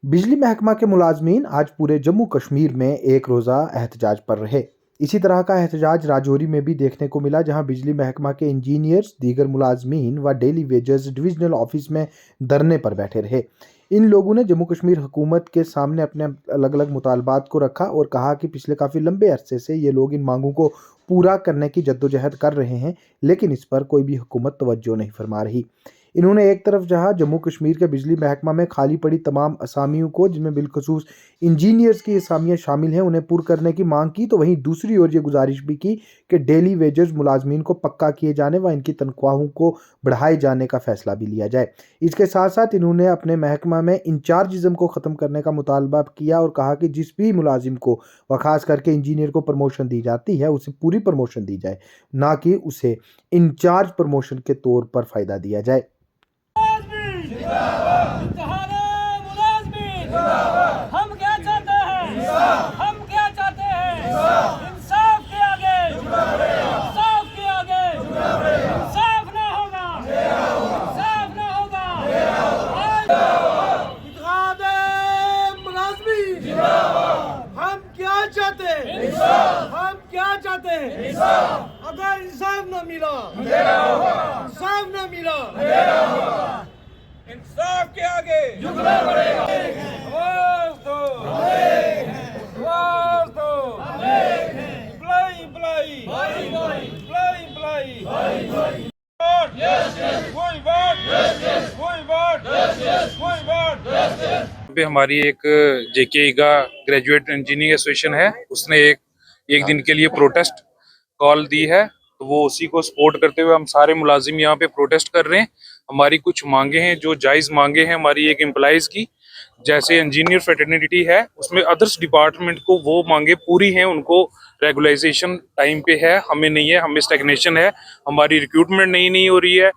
बिजली महकमा के मुलाजमीन आज पूरे जम्मू कश्मीर में एक रोज़ा एहतजाज पर रहे। इसी तरह का एहतजाज राजौरी में भी देखने को मिला, जहां बिजली महकमा के इंजीनियर्स, दीगर मुलाजमीन व डेली वेजर्स डिविजनल ऑफिस में धरने पर बैठे रहे। इन लोगों ने जम्मू कश्मीर हुकूमत के सामने अपने अलग अलग मुतालबात को रखा और कहा कि पिछले काफ़ी लंबे अरसे से ये लोग इन मांगों को पूरा करने की जद्दोजहद कर रहे हैं, लेकिन इस पर कोई भी हुकूमत तवज्जो नहीं फरमा रही। इन्होंने एक तरफ जहां जम्मू कश्मीर के बिजली महकमा में खाली पड़ी तमाम असामियों को, जिनमें बिलखसूस इंजीनियर्स की असामियां शामिल हैं, उन्हें पुर करने की मांग की, तो वहीं दूसरी ओर ये गुजारिश भी की कि डेली वेजेस मुलाजमीन को पक्का किए जाने व इनकी तनख्वाहों को बढ़ाए जाने का फैसला भी लिया जाए। इसके साथ साथ इन्होंने अपने महकमा में इंचार्जिज्म को ख़त्म करने का मुतालबा किया और कहा कि जिस भी मुलाजिम को व खास करके इंजीनियर को प्रमोशन दी जाती है, उसे पूरी प्रमोशन दी जाए, ना कि उसे इंचार्ज प्रमोशन के तौर पर फ़ायदा दिया जाए। हम क्या चाहते हैं? हम क्या चाहते हैं? इंसाफ के आगे, इंसाफ के आगे, इंसाफ न होगा, इंसाफ न होगा। इत्तेहादे मुलाज़मीन, हम क्या चाहते हैं? हम क्या चाहते हैं? अगर इंसाफ न मिला, इंसाफ न मिला, इंसाफ के आगे झुकना पड़ेगा। आवाज दो, आवाज दो। Employee, employee, employee, employee. Yes, yes. कोई बात, yes, yes. कोई बात, yes, yes. कोई बात, yes, yes. पे हमारी एक जेके का ग्रेजुएट इंजीनियरिंग एसोसिएशन है, उसने एक दिन के लिए प्रोटेस्ट कॉल दी है, तो वो उसी को सपोर्ट करते हुए हम सारे मुलाजिम यहाँ पे प्रोटेस्ट कर रहे हैं। हमारी कुछ मांगे हैं जो जायज़ मांगे हैं हमारी एक एम्प्लॉइज़ की, जैसे इंजीनियर फ्रेटर्निटी है, उसमें अदर्स डिपार्टमेंट को वो मांगे पूरी हैं, उनको रेगुलाइजेशन टाइम पे है, हमें नहीं है, हमें स्टैग्नेशन है, हमारी रिक्रूटमेंट नहीं हो रही है।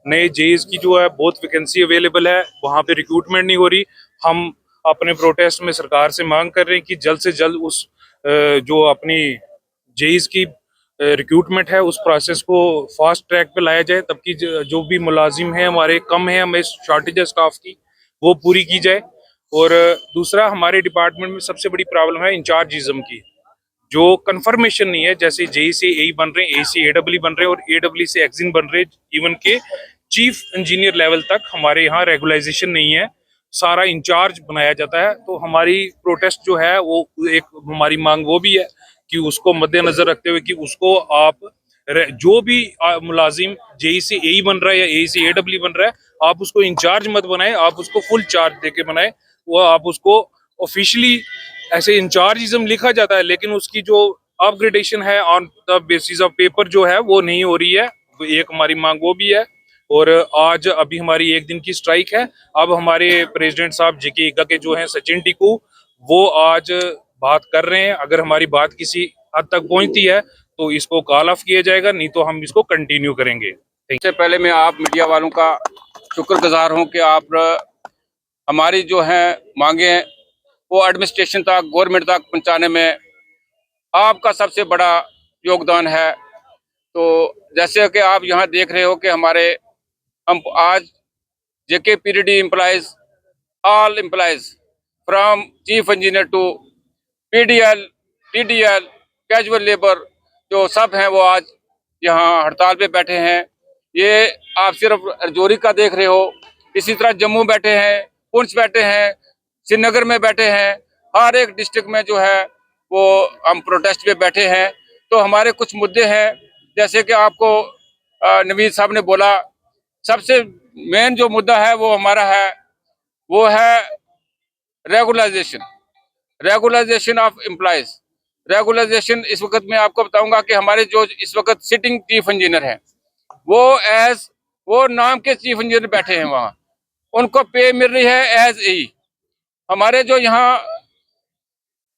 नए जेईज की जो है बहुत वैकेंसी अवेलेबल है, वहाँ पे रिक्रूटमेंट नहीं हो रही। हम अपने प्रोटेस्ट में सरकार से मांग कर रहे हैं कि जल्द से जल्द उस जो अपनी जेईज की रिक्रूटमेंट है उस प्रोसेस को फास्ट ट्रैक पे लाया जाए, तब कि जो भी मुलाजिम हैं हमारे कम हैं, हमें शॉर्टेज है स्टाफ की, वो पूरी की जाए। और दूसरा, हमारे डिपार्टमेंट में सबसे बड़ी प्रॉब्लम है इंचार्जिज्म की, जो कंफर्मेशन नहीं है। जैसे जेई से एई बन रहे हैं, ए से एडब्ल्यू बन रहे हैं और एडब्ल्यू से एक्सिन बन रहे हैं, इवन के चीफ इंजीनियर लेवल तक हमारे यहाँ रेगुलाइजेशन नहीं है, सारा इंचार्ज बनाया जाता है। तो हमारी प्रोटेस्ट जो है वो एक हमारी मांग वो भी है कि उसको मद्देनजर रखते हुए कि उसको आप जो भी मुलाजिम जेई से एई बन रहा है या ए से एडब्ल्यू बन रहा है, आप उसको इंचार्ज मत बनाए, आप उसको फुल चार्ज देके बनाए। वो आप उसको ऑफिशियली ऐसे इंचार्जिज्म लिखा जाता है, लेकिन उसकी जो अपग्रेडेशन है on the basis of paper जो है वो नहीं हो रही है। एक हमारी मांग वो भी है। और आज अभी हमारी एक दिन की स्ट्राइक है। अब हमारे प्रेसिडेंट साहब जेके के जो हैं सचिन टिकू, वो आज बात कर रहे हैं। अगर हमारी बात किसी हद तक पहुंचती है तो इसको कॉल ऑफ किया जाएगा, नहीं तो हम इसको कंटिन्यू करेंगे। सबसे पहले मैं आप मीडिया वालों का शुक्रगुजार हूं कि आप हमारी जो है मांगे हैं वो एडमिनिस्ट्रेशन तक, गवर्नमेंट तक पहुंचाने में आपका सबसे बड़ा योगदान है। तो जैसे कि आप यहाँ देख रहे हो कि हम आज JK PDD employees, all employees from chief engineer to PDL, TDL, casual labour, जो सब हैं वो आज यहाँ हड़ताल पे बैठे हैं। ये आप सिर्फ राजौरी का देख रहे हो, इसी तरह जम्मू बैठे हैं, पुंछ बैठे हैं, श्रीनगर में बैठे हैं, हर एक डिस्ट्रिक्ट में जो है वो हम प्रोटेस्ट पे बैठे हैं। तो हमारे कुछ मुद्दे हैं, जैसे कि आपको नवीद साहब ने बोला, सबसे मेन जो मुद्दा है वो हमारा है, वो है रेगुलाइजेशन ऑफ एम्प्लॉइज। रेगुलाइजेशन इस वक्त मैं आपको बताऊंगा कि हमारे जो इस वक्त सिटिंग चीफ इंजीनियर हैं, वो नाम के चीफ इंजीनियर बैठे हैं वहाँ, उनको पे मिल रही है एज ई। हमारे जो यहाँ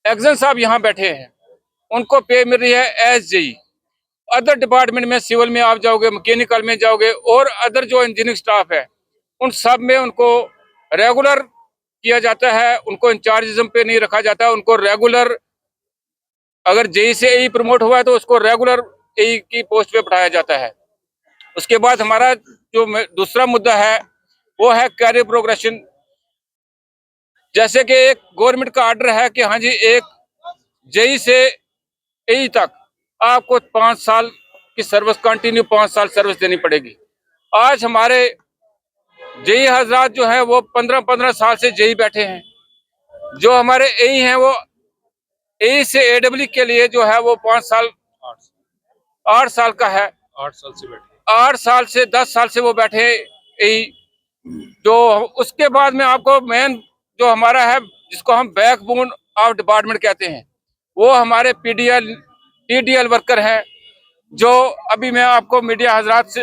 एक्सन साहब यहाँ बैठे हैं, उनको पे मिल रही है एज जी। अदर डिपार्टमेंट में, सिविल में आप जाओगे, मैकेनिकल में जाओगे, और अदर जो इंजीनियरिंग स्टाफ है उन सब में उनको रेगुलर किया जाता है, उनको इंचार्जिज्म पे नहीं रखा जाता है। उनको रेगुलर, अगर जेई से एई प्रमोट हुआ है तो उसको रेगुलर एई की पोस्ट पे बढ़ाया जाता है। उसके बाद हमारा जो दूसरा मुद्दा है वो है कैरियर प्रोग्रेशन। जैसे कि एक गवर्नमेंट का ऑर्डर है कि हाँ जी, एक जेई से एई तक आपको 5 साल की सर्विस, कंटिन्यू 5 साल सर्विस देनी पड़ेगी। आज हमारे जेई हजरात जो है वो 15-15 साल से जेई बैठे हैं। जो हमारे एई हैं वो एई से एडब्ल्यू के लिए जो है वो 5 साल 8 साल का है, 8 साल से बैठे 8 साल से 10 साल से वो बैठे एई। तो उसके बाद में आपको मेन जो हमारा है, जिसको हम बैकबोन ऑफ डिपार्टमेंट कहते हैं, वो हमारे पीडीएल वर्कर हैं। जो अभी मैं आपको मीडिया हजरात से,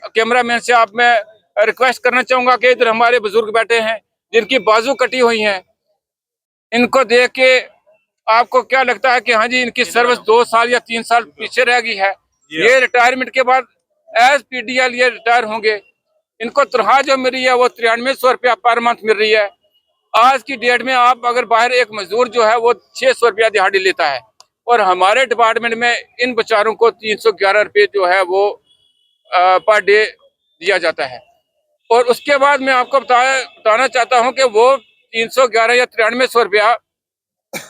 कैमरामैन से आप मैं रिक्वेस्ट करना चाहूंगा कि इधर हमारे बुजुर्ग बैठे हैं जिनकी बाजू कटी हुई हैं। इनको देख के आपको क्या लगता है कि हाँ जी, इनकी सर्विस 2 साल या 3 साल पीछे रह गई है। ये रिटायरमेंट के बाद एज पीडीएल ये रिटायर होंगे। इनको तनख्वाह जो मिल रही है वो 9300 रुपया पर मंथ मिल रही है। आज की डेट में आप अगर बाहर एक मजदूर जो है वो 600 रुपया दिहाड़ी लेता है, और हमारे डिपार्टमेंट में इन बेचारों को 311 रुपये जो है वो पर डे दिया जाता है। और उसके बाद मैं आपको बताना चाहता हूं कि वो 311 या 9300 रुपया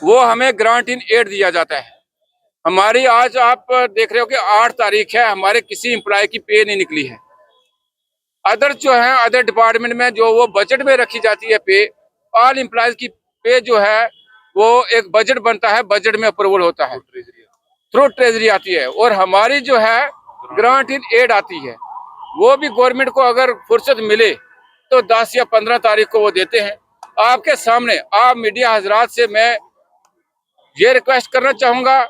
वो हमें ग्रांट इन एड दिया जाता है। हमारी आज आप देख रहे हो कि 8 तारीख है, हमारे किसी एम्प्लॉय की पे नहीं निकली है। अदर जो है अदर डिपार्टमेंट में जो वो बजट में रखी जाती है पे, ऑल एम्प्लॉयज की पे जो है वो एक बजट बनता है, बजट में अप्रूवल होता है, थ्रू ट्रेजरी आती है। और हमारी जो है ग्रांट इन एड आती है, वो भी गवर्नमेंट को अगर फुर्सत मिले तो 10 या 15 तारीख को वो देते हैं। आपके सामने आप मीडिया हजरात से मैं ये रिक्वेस्ट करना चाहूंगा